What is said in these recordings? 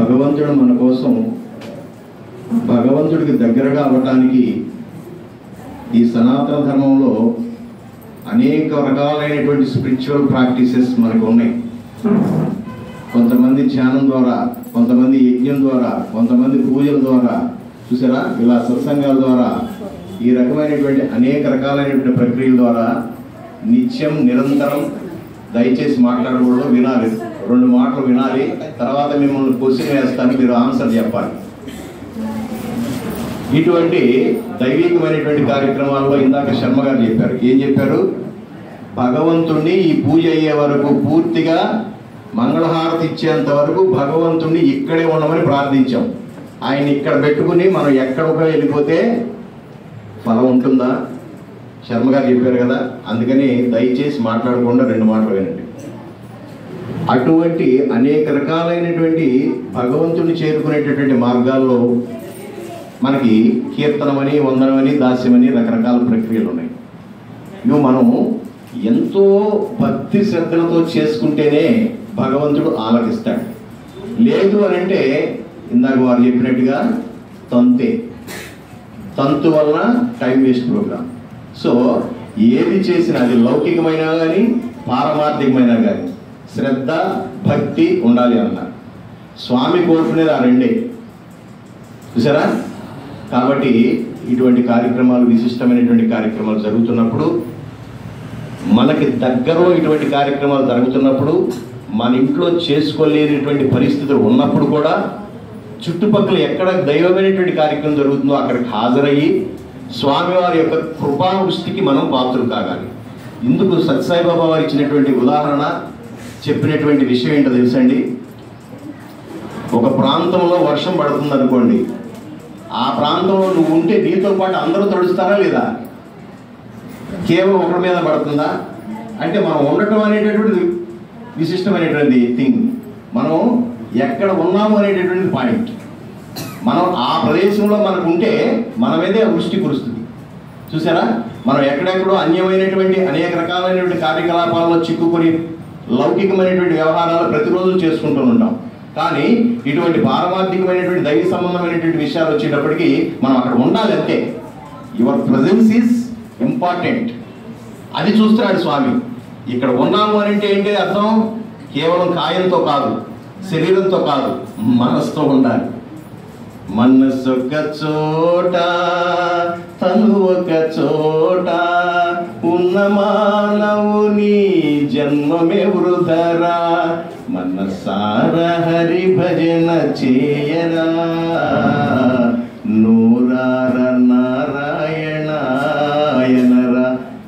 భగవంతుడు మన కోసం భగవంతుడికి దగ్గరగా అవ్వటానికి ఈ సనాతన ధర్మంలో అనేక రకాలైనటువంటి స్పిరిచువల్ ప్రాక్టీసెస్ మనకు ఉన్నాయి. కొంతమంది ధ్యానం ద్వారా, కొంతమంది యజ్ఞం ద్వారా, కొంతమంది పూజల ద్వారా, చూసారా ఇలా సత్సంగాల ద్వారా, ఈ రకమైనటువంటి అనేక రకాలైనటువంటి ప్రక్రియల ద్వారా నిత్యం నిరంతరం దయచేసి మాట్లాడకూడదు, వినాలి. 2 మాటలు వినాలి, తర్వాత మిమ్మల్ని క్వశ్చన్ వేస్తాను, మీరు ఆన్సర్ చెప్పాలి. ఇటువంటి దైవికమైనటువంటి కార్యక్రమాల్లో ఇందాక శర్మ గారు చెప్పారు. ఏం చెప్పారు? భగవంతుణ్ణి ఈ పూజ అయ్యే వరకు, పూర్తిగా మంగళహారతి ఇచ్చేంత వరకు భగవంతుణ్ణి ఇక్కడే ఉండమని ప్రార్థించాం. ఆయన ఇక్కడ పెట్టుకుని మనం ఎక్కడికో వెళ్ళిపోతే ఫలం ఉంటుందా? శర్మ గారు చెప్పారు కదా. అందుకని దయచేసి మాట్లాడకుండా 2 మాటలు వినండి. అటువంటి అనేక రకాలైనటువంటి భగవంతుని చేరుకునేటటువంటి మార్గాల్లో మనకి కీర్తనమని, వందనమని, దాస్యమని రకరకాల ప్రక్రియలు ఉన్నాయి. ఇవి మనం ఎంతో భక్తి శ్రద్ధలతో చేసుకుంటేనే భగవంతుడు ఆలకిస్తాడు. లేదు అని అంటే ఇందాక వారు చెప్పినట్టుగా తంతు వలన టైం వేస్ట్ ప్రోగ్రామ్. సో ఏది చేసినా అది లౌకికమైనా కానీ పారమార్థికమైనా కానీ శ్రద్ధ భక్తి ఉండాలి అన్నారు. స్వామి కోరుకునేది ఆ 2. చూసారా? కాబట్టి ఇటువంటి కార్యక్రమాలు, విశిష్టమైనటువంటి కార్యక్రమాలు జరుగుతున్నప్పుడు, మనకి దగ్గరలో ఇటువంటి కార్యక్రమాలు జరుగుతున్నప్పుడు, మన ఇంట్లో చేసుకోలేనటువంటి పరిస్థితులు ఉన్నప్పుడు కూడా చుట్టుపక్కల ఎక్కడ దైవమైనటువంటి కార్యక్రమం జరుగుతుందో అక్కడికి హాజరయ్యి స్వామివారి యొక్క కృపావృష్టికి మనం పాత్రలు కాగాలి. ఇందుకు సత్సాయిబాబా వారు ఇచ్చినటువంటి ఉదాహరణ, చెప్పినటువంటి విషయం ఏంటో తెలుసండి? ఒక ప్రాంతంలో వర్షం పడుతుంది అనుకోండి, ఆ ప్రాంతంలో నువ్వు ఉంటే నీతో పాటు అందరూ తడుస్తారా లేదా? కేవలం ఒకరి మీద పడుతుందా? అంటే మనం ఉండటం అనేటటువంటిది విశిష్టమైనటువంటి థింగ్. మనం ఎక్కడ ఉన్నాము అనేటటువంటి పాయింట్. మనం ఆ ప్రదేశంలో మనకు ఉంటే మన మీదే వృష్టి కురుస్తుంది. చూసారా? మనం ఎక్కడెక్కడో అన్యమైనటువంటి అనేక రకాలైనటువంటి కార్యకలాపాలలో చిక్కుకొని లౌకికమైనటువంటి వ్యవహారాలు ప్రతిరోజు చేసుకుంటూ ఉంటాం. కానీ ఇటువంటి పారమార్థికమైనటువంటి దైవ సంబంధమైనటువంటి విషయాలు వచ్చేటప్పటికి మనం అక్కడ ఉండాలి అంతే. Your presence is important. అది చూస్తున్నాడు స్వామి. ఇక్కడ ఉన్నాము అని అంటే ఏంటి అర్థం? కేవలం కాయంతో కాదు, శరీరంతో కాదు, మనసుతో ఉండాలి. మనసు ఒక చోట, తను ఒక చోట, ఉన్న మానవుని జన్మమే వృధరా, మనసార హరి భజన చేయరా, నూరార నారాయణాయనరా,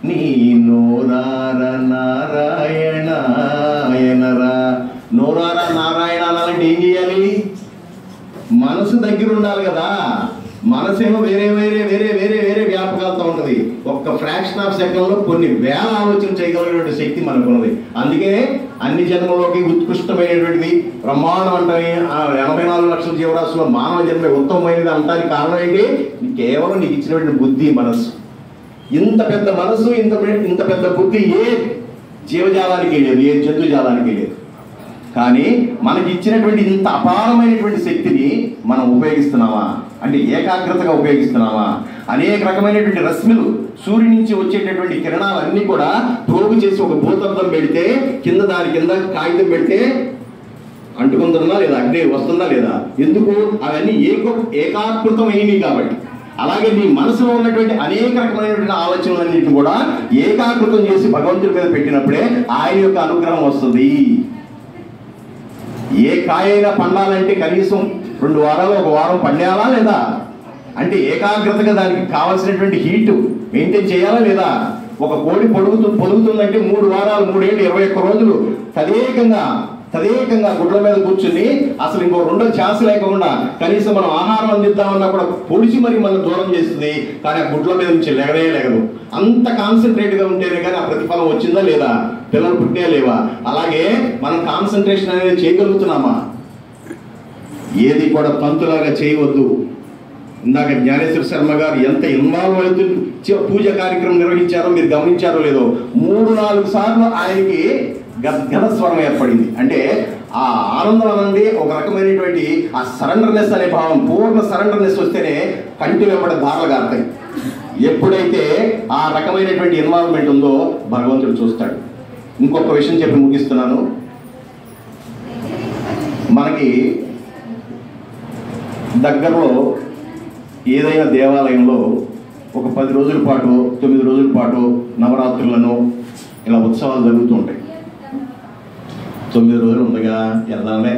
నీ నూరార నారాయణాయనరా. నూరార నారాయణ అనాలంటే ఏం చేయాలి? మనసు దగ్గర ఉండాలి కదా. మనసేమో వేరే వేరే వేరే వేరే వేరే వ్యాపకాలతో ఉంటుంది. ఒక్క ఫ్రాక్షన్ ఆఫ్ సెకండ్లో కొన్ని వేల ఆలోచన చేయగలిగినటువంటి శక్తి మనకు ఉన్నది. అందుకే అన్ని జన్మలోకి ఉత్కృష్టమైనటువంటిది బ్రహ్మాండం అంటే 84 లక్షల జీవరాశుల్లో మానవ జన్మ ఉత్తమమైనది అంటానికి కారణం ఏంటి? కేవలం నీకు ఇచ్చినటువంటి బుద్ధి, మనసు. ఇంత పెద్ద మనసు, ఇంత పెద్ద బుద్ధి ఏ జీవజాలానికి లేదు, ఏ జంతుజాలానికి లేదు. కానీ మనకి ఇచ్చినటువంటి ఇంత అపారమైనటువంటి శక్తిని మనం ఉపయోగిస్తున్నామా? అంటే ఏకాగ్రతగా ఉపయోగిస్తున్నామా? అనేక రకమైనటువంటి రశ్మిలు, సూర్యుడి నుంచి వచ్చేటటువంటి కిరణాలన్నీ కూడా ప్రోగు చేసి ఒక భూతత్వం పెడితే దాని కింద కాగితం పెడితే అంటుకుంటుందా లేదా? అగ్ని వస్తుందా లేదా? ఎందుకు? అవన్నీ ఏకాకృతమైనవి కాబట్టి. అలాగే నీ మనసులో ఉన్నటువంటి అనేక రకమైనటువంటి ఆలోచనలన్నింటినీ కూడా ఏకాకృతం చేసి భగవంతుడి మీద పెట్టినప్పుడే ఆయన యొక్క అనుగ్రహం వస్తుంది. ఏ కాయైనా పండాలంటే కనీసం 2 వారాలు, 1 వారం పండాలా లేదా? అంటే ఏకాగ్రతగా దానికి కావాల్సినటువంటి హీటు మెయింటైన్ చేయాలా లేదా? ఒక కోడి పొడుగుతుందంటే 3 వారాలు, 3 ఏళ్ళు, 21 రోజులు తదేకంగా గుడ్ల మీద కూర్చుని అసలు ఇంకో 2 ఛాన్స్ లేకుండా కనీసం మనం ఆహారం అందిద్దామన్నా కూడా పొడిచి మరి మనం దూరం చేస్తుంది. కానీ ఆ గుడ్ల మీద నుంచి లేగదు. అంత కాన్సన్ట్రేట్గా ఉంటేనే కానీ ఆ ప్రతిఫలం వచ్చిందా లేదా? పిల్లలు పుట్టే లేవా? అలాగే మనం కాన్సన్ట్రేషన్ అనేది చేయగలుగుతున్నామా? ఏది కూడా తంతులాగా చేయవద్దు. ఇందాక జ్ఞానేశ్వర శర్మ గారు ఎంత ఇన్వాల్వ్ అవుతూ పూజ కార్యక్రమం నిర్వహించారో మీరు గమనించారో లేదో. 3-4 సార్లు ఆయనకి గద్గద స్వరం ఏర్పడింది. అంటే ఆ ఆనందం అనండి ఒక రకమైనటువంటి ఆ సరెండర్నెస్ అనే భావం, పూర్ణ సరెండర్నెస్ వస్తేనే కంటి వెంబడి దారులు కారుతాయి. ఎప్పుడైతే ఆ రకమైనటువంటి ఇన్వాల్వ్మెంట్ ఉందో భగవంతుడు చూస్తాడు. ఇంకొక విషయం చెప్పి ముగిస్తున్నాను. మనకి దగ్గరలో ఏదైనా దేవాలయంలో ఒక 10 రోజుల పాటు 9 రోజుల పాటు నవరాత్రులను ఇలా ఉత్సవాలు జరుగుతూ ఉంటాయి. 9 రోజులు ఉండగా వెళ్దాంలే,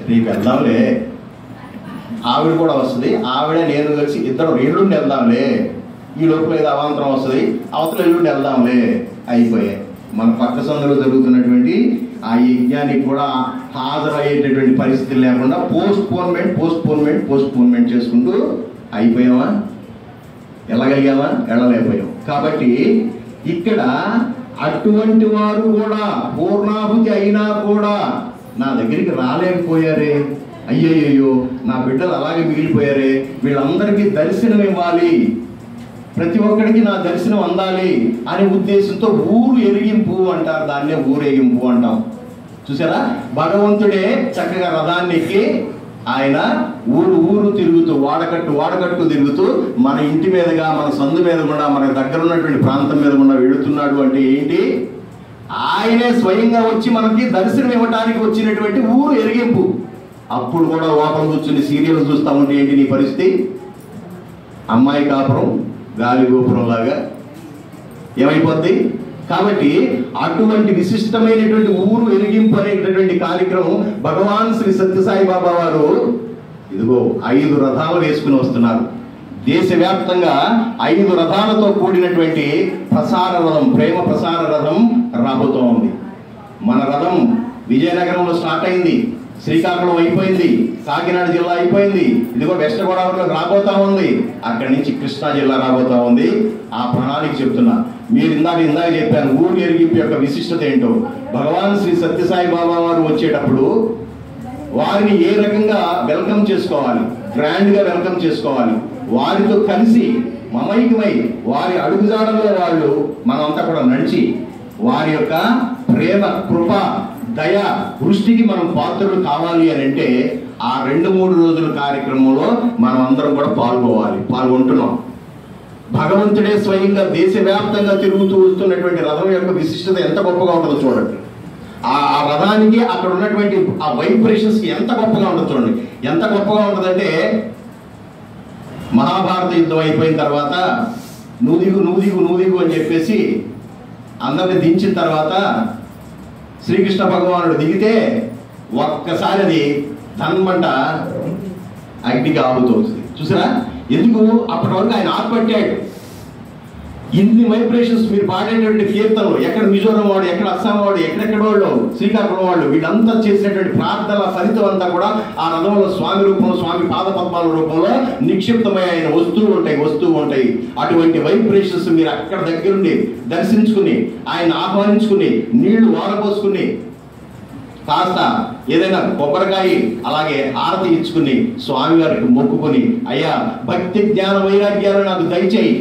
రేపు వెళ్దాంలే, ఆవిడ కూడా వస్తుంది, ఆవిడ నేను కలిసి ఇద్దరు ఎల్లుండి వెళ్దాంలే, ఈ లోపల ఏదో అవాంతరం వస్తుంది, అవతల ఎల్లుండి వెళ్దాంలే, అయిపోయాయి. మన పక్క సందులో జరుగుతున్నటువంటి ఆ యజ్ఞానికి కూడా హాజరయ్యేటటువంటి పరిస్థితి లేకుండా పోస్ట్పోన్మెంట్ చేసుకుంటూ అయిపోయామా, వెళ్ళగలిగామా, వెళ్ళలేకపోయాం. కాబట్టి ఇక్కడ అటువంటి వారు కూడా పూర్ణాహుతి అయినా కూడా నా దగ్గరికి రాలేకపోయారే, అయ్యయ్యో నా బిడ్డలు అలాగే మిగిలిపోయారే, వీళ్ళందరికీ దర్శనం ఇవ్వాలి, ప్రతి ఒక్కడికి నా దర్శనం అందాలి అనే ఉద్దేశంతో ఊరు ఎరిగింపు అంటారు, దాన్నే ఊరేగింపు అంటాం. చూసారా, భగవంతుడే చక్కగా రథాన్ని ఎక్కి ఆయన ఊరు తిరుగుతూ వాడకట్టు తిరుగుతూ మన ఇంటి మీదుగా, మన సందు మీద కూడా, మన దగ్గర ఉన్నటువంటి ప్రాంతం మీద కూడా వెళుతున్నాడు. అంటే ఏంటి, ఆయనే స్వయంగా వచ్చి మనకి దర్శనం ఇవ్వటానికి వచ్చినటువంటి ఊరు ఎరిగింపు. అప్పుడు కూడా లోపల కూర్చుని సీరియల్ చూస్తా ఉంటే ఏంటి నీ పరిస్థితి, అమ్మాయి కాపురం గాలి గోపురం లాగా ఏమైపోద్ది. కాబట్టి అటువంటి విశిష్టమైనటువంటి ఊరు వెలిగింపు అనేటటువంటి కార్యక్రమం భగవాన్ శ్రీ సత్యసాయి బాబా వారు ఇదిగో 5 రథాలు వేసుకుని వస్తున్నారు. దేశవ్యాప్తంగా 5 రథాలతో కూడినటువంటి ప్రసార రథం, ప్రేమ ప్రసార రథం రాబోతూ ఉంది. మన రథం విజయనగరంలో స్టార్ట్ అయింది, శ్రీకాకుళం అయిపోయింది, కాకినాడ జిల్లా అయిపోయింది, ఇదిగో వెస్ట్ గోదావరిలో రాబోతా ఉంది, అక్కడి నుంచి కృష్ణా జిల్లా రాబోతా ఉంది. ఆ ప్రణాళిక చెప్తున్నా. మీరు ఇందాక చెప్పాను ఊరు ఎరిగింపు యొక్క విశిష్టత ఏంటో. భగవాన్ శ్రీ సత్యసాయి బాబా వారు వచ్చేటప్పుడు వారిని ఏ రకంగా వెల్కమ్ చేసుకోవాలి, గ్రాండ్గా వెల్కమ్ చేసుకోవాలి, వారితో కలిసి మమైకమై వారి అడుగుజాడల్లో వాళ్ళు మనమంతా కూడా నడిచి వారి యొక్క ప్రేమ, కృప, దయ, దృష్టికి మనం పాత్రలు కావాలి అని అంటే ఆ 2-3 రోజుల కార్యక్రమంలో మనం అందరం కూడా పాల్గొంటున్నాం. భగవంతుడే స్వయంగా దేశవ్యాప్తంగా తిరుగుతూ వస్తున్నటువంటి రథం యొక్క విశిష్టత ఎంత గొప్పగా ఉంటుందో చూడండి. ఆ రథానికి అక్కడ ఉన్నటువంటి ఆ వైబ్రేషన్స్ ఎంత గొప్పగా ఉంటుందో చూడండి. ఎంత గొప్పగా ఉంటుందంటే, మహాభారత యుద్ధం అయిపోయిన తర్వాత నువ్వు దిగు అని చెప్పేసి అందరిని దించిన తర్వాత శ్రీకృష్ణ భగవానుడు దిగితే ఒక్కసారి అది తన్మంట అగ్నికి ఆగుతుంది. చూసారా, ఎందుకు అప్పటి వరకు ఆయన ఆర్పట్టాడు. ఇన్ని వైబ్రేషన్స్ మీరు పాడేటువంటి కీర్తనలు, ఎక్కడ మిజోరం వాడు, ఎక్కడ అస్సాం వాడు, ఎక్కడెక్కడ వాళ్ళు, శ్రీకాకుళం వాళ్ళు, వీళ్ళంతా చేసినటువంటి ప్రార్థనల ఫలితం అంతా కూడా ఆ రథంలో స్వామి రూపంలో, స్వామి పాదపద్మాల రూపంలో నిక్షిప్తమై ఆయన వస్తూ ఉంటాయి. అటువంటి వైబ్రేషన్స్ మీరు అక్కడ దగ్గరుండి దర్శించుకుని, ఆయన ఆహ్వానించుకుని, నీళ్లు వారపోసుకుని, కాస్త ఏదైనా కొబ్బరికాయ అలాగే హారతి ఇచ్చుకుని స్వామివారికి మొక్కుకుని, అయ్యా భక్తి జ్ఞాన వైరాగ్యాలు నాకు దయచేయి,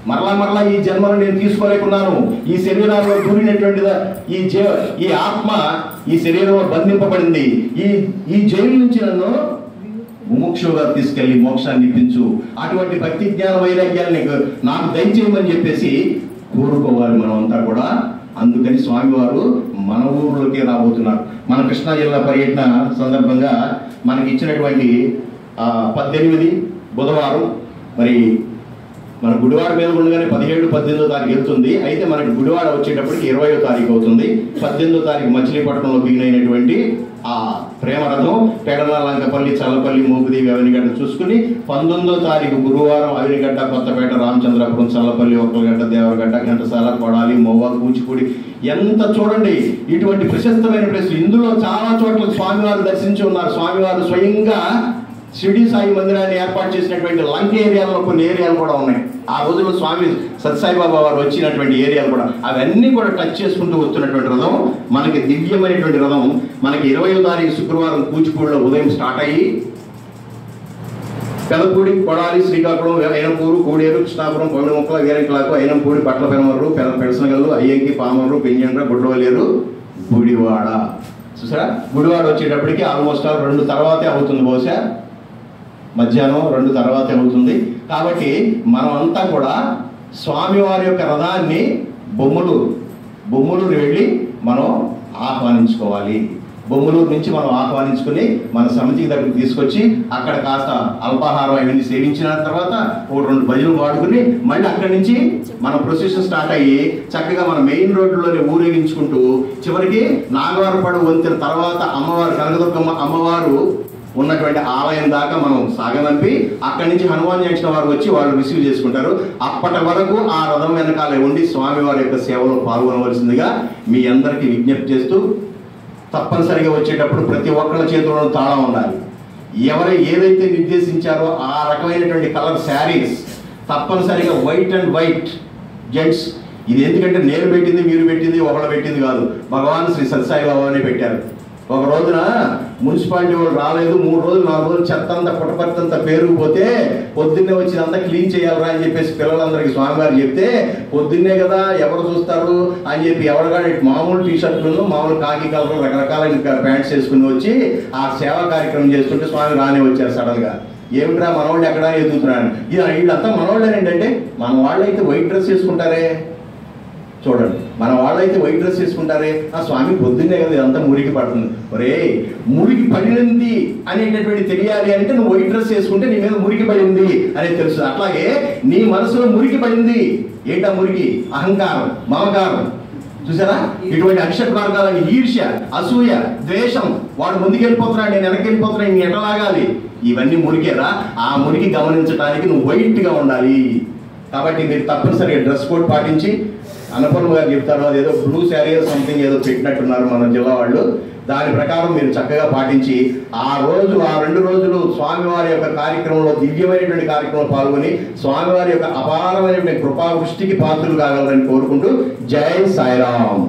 మరలా ఈ జన్మను నేను తీసుకోలేకున్నాను, ఈ శరీరంలో దూరినటువంటి ఈ ఆత్మ ఈ శరీరంలో బంధింపబడింది, ఈ జైలు నుంచి నన్ను ముముక్షుగా తీసుకెళ్లి మోక్షాన్ని ఇప్పించు, అటువంటి భక్తి జ్ఞాన వైరాగ్యాన్ని నాకు దయచేయమని చెప్పేసి కోరుకోవాలి మనం అంతా కూడా. అందుకని స్వామివారు మన ఊర్లోకి రాబోతున్నారు. మన కృష్ణా జిల్లా పర్యటన సందర్భంగా మనకి ఇచ్చినటువంటి 18 బుధవారం, మరి మన గుడివాడ మీద ఉండగానే 17-18వ తారీఖు వెళ్తుంది. అయితే మనకి గుడివాడ వచ్చేటప్పటికి 20వ తారీఖు అవుతుంది. 18వ తారీఖు మచిలీపట్నంలో బిగినైనటువంటి ఆ ప్రేమరథం పెడల, లంకపల్లి, చల్లపల్లి, మోపిదేవి, అవినిగడ్డ చూసుకుని 19వ తారీఖు గురువారం అవినిగడ్డ, కొత్తపేట, రామచంద్రపురం, చల్లపల్లి, ఒక్కలగడ్డ, దేవరగడ్డ, ఘంటసాల, కొడాలి, మోవా, కూచిపూడి, ఎంత చూడండి ఇటువంటి ప్రశస్తమైన ప్లేస్. ఇందులో చాలా చోట్ల స్వామివారు దర్శించి ఉన్నారు. స్వామివారు స్వయంగా షిరిడి సాయి మందిరాన్ని ఏర్పాటు చేసినటువంటి లంక ఏరియాలో కొన్ని ఏరియాలు కూడా ఉన్నాయి. ఆ రోజుల్లో స్వామి సత్యసాయిబాబా వారు వచ్చినటువంటి ఏరియాలు కూడా, అవన్నీ కూడా టచ్ చేసుకుంటూ వస్తున్నటువంటి రథం మనకి దివ్యమైనటువంటి రథం. మనకి 20వ తారీఖు శుక్రవారం కూచిపూడిలో ఉదయం స్టార్ట్ అయ్యి పెదపూడి, కొడాలి, శ్రీకాకుళం, అయినంపూరు, కోడేరు, కృష్ణాపురం, పౌడిముక్కల, వీరంకిలాకు, అయినంపూడి, పట్ల పెనమర్రు, పెడసనగల్లు, అయ్యంకి, పామర్రు, పెంజండ్ర, గుడ్డవల్లేరు, గుడివాడ, చూసారా, గుడివాడ వచ్చేటప్పటికి ఆల్మోస్ట్ 2 తర్వాతే అవుతుంది, బహుశా మధ్యాహ్నం 2 తర్వాతే అవుతుంది. కాబట్టి మనం అంతా కూడా స్వామివారి యొక్క రథాన్ని బొమ్మలూరు వెళ్ళి మనం ఆహ్వానించుకోవాలి. బొమ్మలూరు నుంచి మనం ఆహ్వానించుకుని మన సమితికి దగ్గర తీసుకొచ్చి అక్కడ కాస్త అల్పాహారం అవన్నీ సేవించిన తర్వాత 2 భజనలు వాడుకుని మళ్ళీ అక్కడి నుంచి మన ప్రొసెషన్ స్టార్ట్ అయ్యి చక్కగా మన మెయిన్ రోడ్లోనే ఊరేగించుకుంటూ చివరికి నాగవారపాడు వంతెన తర్వాత అమ్మవారు కనకదుర్గమ్మ అమ్మవారు ఉన్నటువంటి ఆలయం దాకా మనం సాగనంపి అక్కడి నుంచి హనుమాన్ జంక్షన్ వారు వచ్చి వాళ్ళు రిసీవ్ చేసుకుంటారు. అప్పటి వరకు ఆ రథం వెనకాలే ఉండి స్వామివారి యొక్క సేవలో పాల్గొనవలసిందిగా మీ అందరికీ విజ్ఞప్తి చేస్తూ, తప్పనిసరిగా వచ్చేటప్పుడు ప్రతి ఒక్కళ్ళ చేతుల్లో తాళం ఉండాలి. ఎవరు ఏదైతే నిర్దేశించారో ఆ రకమైనటువంటి కలర్ శారీస్ తప్పనిసరిగా వైట్ అండ్ వైట్ జెంట్స్. ఇది ఎందుకంటే నేను పెట్టింది మీరు పెట్టింది ఒకళ్ళు పెట్టింది కాదు, భగవాన్ శ్రీ సత్యసాయి బాబానే పెట్టారు. ఒక రోజున మున్సిపాలిటీ వాళ్ళు రాలేదు, 3 రోజులు 4 రోజులు చెత్త అంతా పుట్టపత్తంతా పేరుకుపోతే పొద్దున్నే వచ్చి అంతా క్లీన్ చేయాలరా అని చెప్పేసి పిల్లలందరికీ స్వామివారు చెప్తే, పొద్దున్నే కదా ఎవరు చూస్తారు అని చెప్పి ఎవరుగా మామూలు టీషర్ట్లు మామూలు కాకి కలర్ రకరకాల ప్యాంట్స్ వేసుకుని వచ్చి ఆ సేవా కార్యక్రమం చేసుకుంటే స్వామి రానే వచ్చారు సడన్ గా. ఏమిట్రా మనవాళ్ళు ఎక్కడా ఎదుగుతున్నాడు, వీళ్ళంతా మనవాళ్ళేనంటే మన వాళ్ళైతే వైట్ డ్రెస్ వేసుకుంటారే చూడండి, మన వాళ్ళైతే వైట్ డ్రెస్ వేసుకుంటారే, ఆ స్వామి పొద్దున్నే కదా ఇదంతా మురికి పడుతుంది. ఒరే, మురికి పడినది అనేటటువంటి తెలియాలి అంటే నువ్వు వైట్ డ్రెస్ వేసుకుంటే నీ మీద మురికి పడింది అనేది తెలుసు. అట్లాగే నీ మనసులో మురికి పడింది. ఏంటా మురికి? అహంకారం, మమకారం. చూసారా, ఇటువంటి అక్షర మార్గాలని ఈర్ష్య, అసూయ, ద్వేషం. వాడు ముందుకు వెళ్ళిపోతున్నాడు, నేను వెనక్కి వెళ్ళిపోతున్నాను, నేను ఎట్లా లాగాలి, ఇవన్నీ మురికేరా. ఆ మురికి గమనించడానికి నువ్వు వైట్గా ఉండాలి. కాబట్టి మీరు తప్పనిసరిగా డ్రెస్ కోడ్ పాటించి, అన్నపూర్ణ గారు చెప్తారు అదేదో బ్లూ శారీ సంథింగ్ ఏదో పెట్టినట్టున్నారు మన జిల్లా వాళ్ళు, దాని ప్రకారం మీరు చక్కగా పాటించి ఆ 2 రోజులు స్వామివారి యొక్క కార్యక్రమంలో దివ్యమైనటువంటి కార్యక్రమంలో పాల్గొని స్వామివారి యొక్క అపారమైనటువంటి కృపావృష్టికి పాత్రలు కాగలరని కోరుకుంటూ జై సాయిరామ్.